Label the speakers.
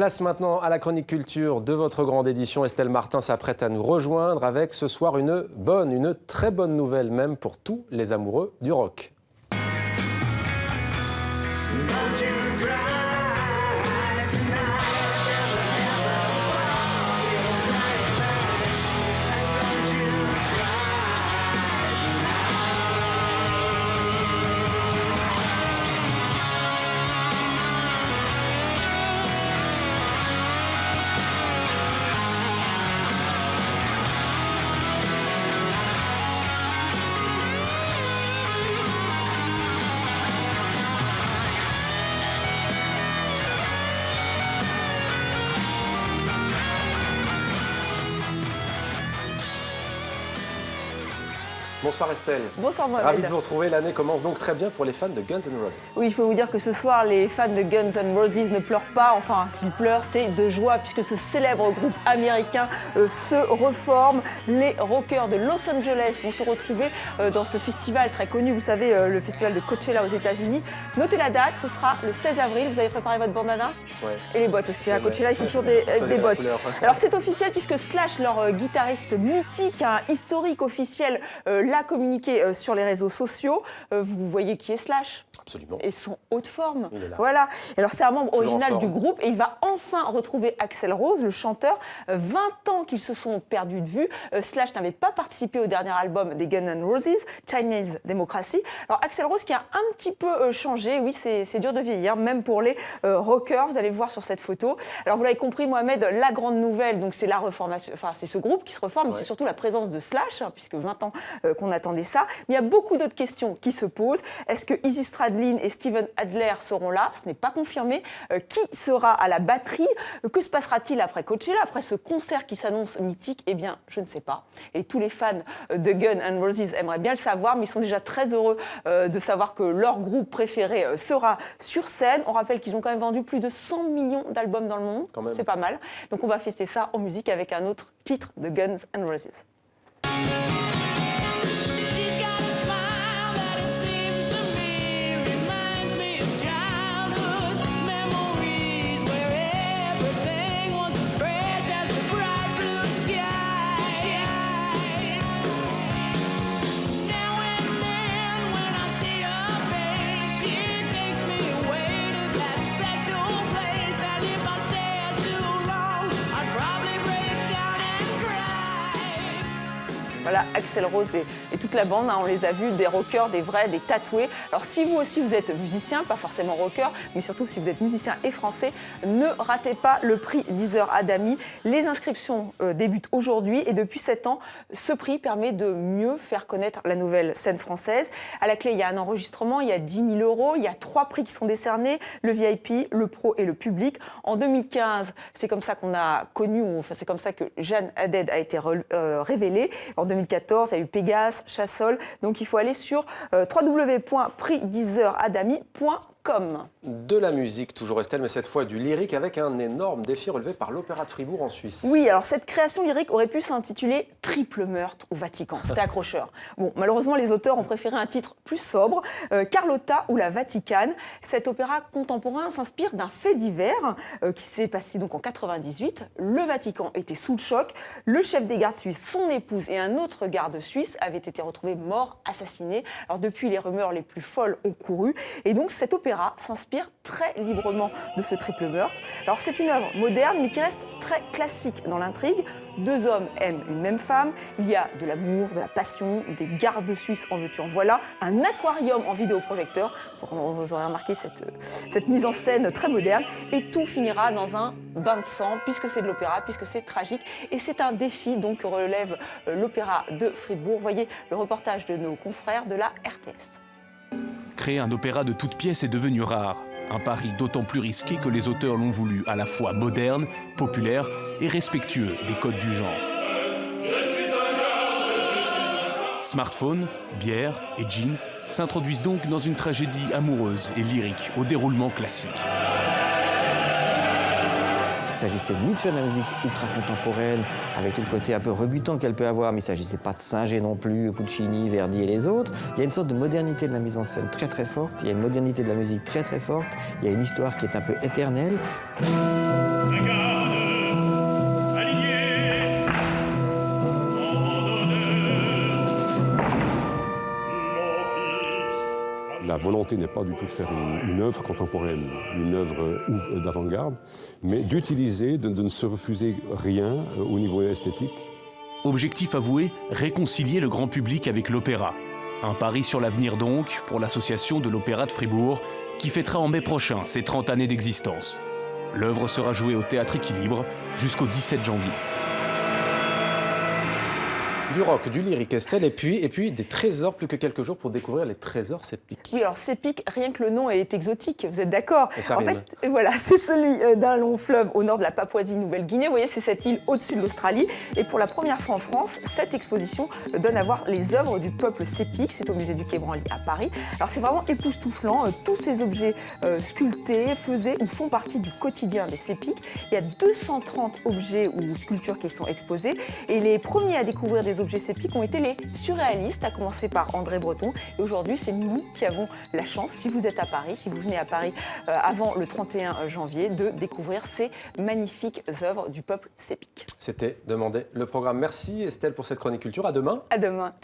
Speaker 1: Place maintenant à la chronique culture de votre grande édition. Estelle Martin s'apprête à nous rejoindre avec ce soir une très bonne nouvelle même pour tous les amoureux du rock. Bonsoir Estelle.
Speaker 2: Bonsoir Mohamed.
Speaker 1: Ravi de vous retrouver. L'année commence donc très bien pour les fans de Guns N' Roses.
Speaker 2: Oui, il faut vous dire que ce soir, les fans de Guns N' Roses ne pleurent pas. Enfin, s'ils pleurent, c'est de joie puisque ce célèbre groupe américain se reforme. Les rockers de Los Angeles vont se retrouver dans ce festival très connu. Vous savez, le festival de Coachella aux États-Unis. Notez la date, ce sera le 16 avril. Vous avez préparé votre bandana?
Speaker 1: Ouais.
Speaker 2: Et les bottes aussi. À Coachella, il faut toujours des bottes. Alors, c'est officiel puisque Slash, leur guitariste mythique, historique officiel, l'a communiqué sur les réseaux sociaux. Vous voyez qui est Slash?
Speaker 1: Absolument.
Speaker 2: Et son haut de forme.
Speaker 1: Il est là.
Speaker 2: Voilà. Alors, c'est un membre
Speaker 1: Toujours
Speaker 2: original
Speaker 1: en
Speaker 2: du
Speaker 1: forme.
Speaker 2: groupe et il va enfin retrouver Axl Rose, le chanteur. 20 ans qu'ils se sont perdus de vue. Slash n'avait pas participé au dernier album des Guns N' Roses, Chinese Democracy. Alors, Axl Rose qui a un petit peu changé. Oui, c'est dur de vieillir, même pour les rockers. Vous allez voir sur cette photo. Alors, vous l'avez compris, Mohamed, la grande nouvelle, donc c'est la reformation. Enfin, c'est ce groupe qui se reforme, mais c'est surtout la présence de Slash, hein, puisque 20 ans qu'on attendait ça. Mais il y a beaucoup d'autres questions qui se posent. Est-ce que Izzy Stradlin et Steven Adler seront là? Ce n'est pas confirmé. Qui sera à la batterie? Que se passera-t-il après Coachella, après ce concert qui s'annonce mythique? Eh bien, je ne sais pas. Et tous les fans de Guns N' Roses aimeraient bien le savoir, mais ils sont déjà très heureux de savoir que leur groupe préféré sera sur scène. On rappelle qu'ils ont quand même vendu plus de 100 millions d'albums dans le monde. C'est pas mal. Donc on va fêter ça en musique avec un autre titre de Guns N' Roses. Voilà, Axl Rose et toute la bande, hein, on les a vus, des rockers, des vrais, des tatoués. Alors si vous aussi vous êtes musicien, pas forcément rocker, mais surtout si vous êtes musicien et français, ne ratez pas le prix Deezer Adami. Les inscriptions débutent aujourd'hui et depuis 7 ans, ce prix permet de mieux faire connaître la nouvelle scène française. À la clé, il y a un enregistrement, il y a 10 000 €, il y a 3 prix qui sont décernés, le VIP, le pro et le public. En 2015, c'est comme ça qu'on a connu, enfin c'est comme ça que Jeanne Haddad a été révélée. En 2014, il y a eu Pégase, Chassol. Donc il faut aller sur www.prixdeezeradami.com.
Speaker 1: De la musique, toujours Estelle, mais cette fois du lyrique avec un énorme défi relevé par l'Opéra de Fribourg en Suisse.
Speaker 2: Oui, alors cette création lyrique aurait pu s'intituler Triple meurtre au Vatican. C'était accrocheur. Bon, malheureusement, les auteurs ont préféré un titre plus sobre, Carlotta ou la Vaticane. Cet opéra contemporain s'inspire d'un fait divers qui s'est passé donc en 98. Le Vatican était sous le choc. Le chef des gardes suisses, son épouse et un autre garde suisse avaient été retrouvés morts, assassinés. Alors depuis, les rumeurs les plus folles ont couru. Et donc cet opéra s'inspire très librement de ce triple meurtre. Alors c'est une œuvre moderne mais qui reste très classique dans l'intrigue. 2 hommes aiment une même femme, il y a de l'amour, de la passion, des gardes suisses en veux-tu en voilà, un aquarium en vidéoprojecteur, vous aurez remarqué cette mise en scène très moderne, et tout finira dans un bain de sang puisque c'est de l'opéra, puisque c'est tragique, et c'est un défi donc que relève l'Opéra de Fribourg. Voyez le reportage de nos confrères de la RTS.
Speaker 3: Créer un opéra de toutes pièces est devenu rare. Un pari d'autant plus risqué que les auteurs l'ont voulu à la fois moderne, populaire et respectueux des codes du genre. Smartphone, bière et jeans s'introduisent donc dans une tragédie amoureuse et lyrique au déroulement classique.
Speaker 4: Il ne s'agissait ni de faire de la musique ultra-contemporaine, avec tout le côté un peu rebutant qu'elle peut avoir, mais il ne s'agissait pas de singer non plus Puccini, Verdi et les autres. Il y a une sorte de modernité de la mise en scène très très forte, il y a une modernité de la musique très très forte, il y a une histoire qui est un peu éternelle.
Speaker 5: la volonté n'est pas du tout de faire une œuvre contemporaine, une œuvre d'avant-garde, mais d'utiliser, de ne se refuser rien au niveau esthétique.
Speaker 3: Objectif avoué, réconcilier le grand public avec l'opéra. Un pari sur l'avenir donc pour l'association de l'Opéra de Fribourg, qui fêtera en mai prochain ses 30 années d'existence. L'œuvre sera jouée au Théâtre Équilibre jusqu'au 17 janvier.
Speaker 1: Du rock, du lyrique, Estelle, et puis des trésors, plus que quelques jours pour découvrir les trésors Sepik.
Speaker 2: Oui, alors Sepik, rien que le nom est exotique, vous êtes d'accord?
Speaker 1: Et ça
Speaker 2: En
Speaker 1: rime.
Speaker 2: fait, voilà, c'est celui d'un long fleuve au nord de la Papouasie-Nouvelle-Guinée. Vous voyez, c'est cette île au-dessus de l'Australie. Et pour la première fois en France, cette exposition donne à voir les œuvres du peuple Sepik. C'est au musée du Quai Branly à Paris. Alors c'est vraiment époustouflant. Tous ces objets sculptés faisaient ou font partie du quotidien des Sepik. Il y a 230 objets ou sculptures qui sont exposés. Et les premiers à découvrir des objets Sepik ont été les surréalistes, à commencer par André Breton. Et aujourd'hui, c'est nous qui avons la chance, si vous êtes à Paris, si vous venez à Paris avant le 31 janvier, de découvrir ces magnifiques œuvres du peuple Sepik.
Speaker 1: C'était Demander le programme. Merci Estelle pour cette chronique culture. À demain.
Speaker 2: À demain.